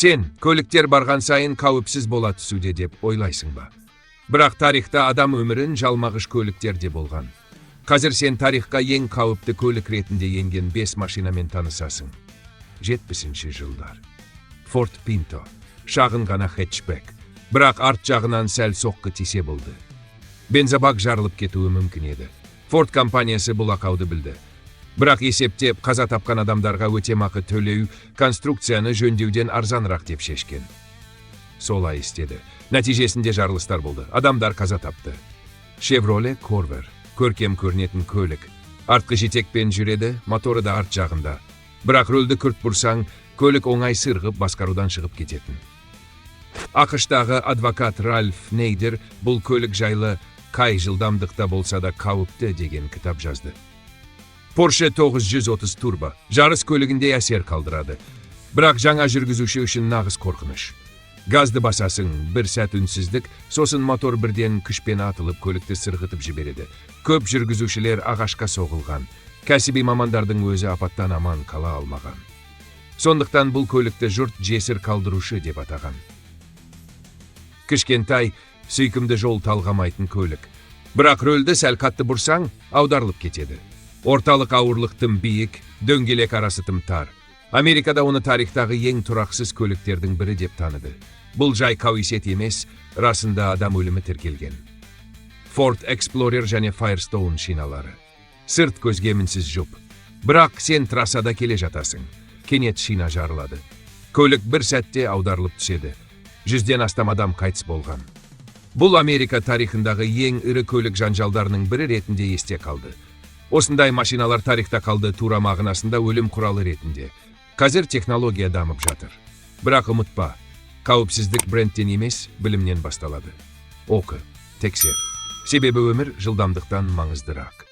Сен көліктер барған сайын қауіпсіз бола түсуде деп ойлайсың ба? Бірақ тарихта адам өмірін жалмағыш көліктерде болған. Қазір сен тарихқа ең қауіпті көлік ретінде енген 5 машинамен танысасың. 70-ші жылдар. Ford Pinto, шағын ғана хэтчбек, бірақ арт жағынан сәл соққы тисе болды. Бензобак жарылып кетуі мүмкін еді. Ford компаниясы бұл ақауды білді. Бірақ есептеп, қаза тапқан адамдарға өтемақы төлеу конструкцияны жөндеуден арзанырақ деп шешкен. Солай істеді. Нәтижесінде жарылыстар болды. Адамдар қаза тапты. Chevrolet Corvair, көркем көрінетін көлік. Артқы жетекпен жүреді, моторы да арт жағында. Бірақ рөлді күрт бұрсаң, көлік оңай сырғып басқарудан шығып кететін. ақш-тағы адвокат Ральф Нейдер бұл көлік жайлы қай жылдамдықта болса да қауіпті деген кітап жазды. Porsche 930 турбо жарыс көлігінде әсер қалдырады. Бірақ жаңа жүргізуші үшін нағыз қорқыныш. Газды басасың, бір сәт үнсіздік, сосын мотор бірден күшпен атылып көлікті сырғытып жібереді. Көп жүргізушілер ағашқа соғылған. Кәсіби мамандардың өзі апаттан аман қала алмаған. Сондықтан бұл көлікті жұрт жесір қалдырушы деп атаған. Кішкентай, сүйкімді жол талғамайтын көлік. Бірақ рөлді сәл қатты бұрсаң, аударылып кетеді. Орталық ауырлық тым биік, дөңгелек арасы тым тар. Америкада оны тарихтағы ең тұрақсыз көліктердің бірі деп таныды. Бұл жай қауесет емес, расында адам өлімі тіркелген. Ford Explorer және Firestone шиналары. Сырт көзге мінсіз жұп. Бірақ сен трассада келе жатасың. Кенет шина жарылады. Көлік бір сәтте аударылып түседі. 100-ден астам адам қайтыс болған. Бұл Америка тарихындағы ең ірі көлік жанжалдарының бірі ретінде есте қалды. Осындай машиналар тарихта қалды тура мағынасында өлім құралы ретінде. Қазір технология дамып жатыр. Бірақ ұмытпа, қауіпсіздік брендтен емес, білімнен басталады. Оқы, тексер. Себебі өмір жылдамдықтан маңыздырақ.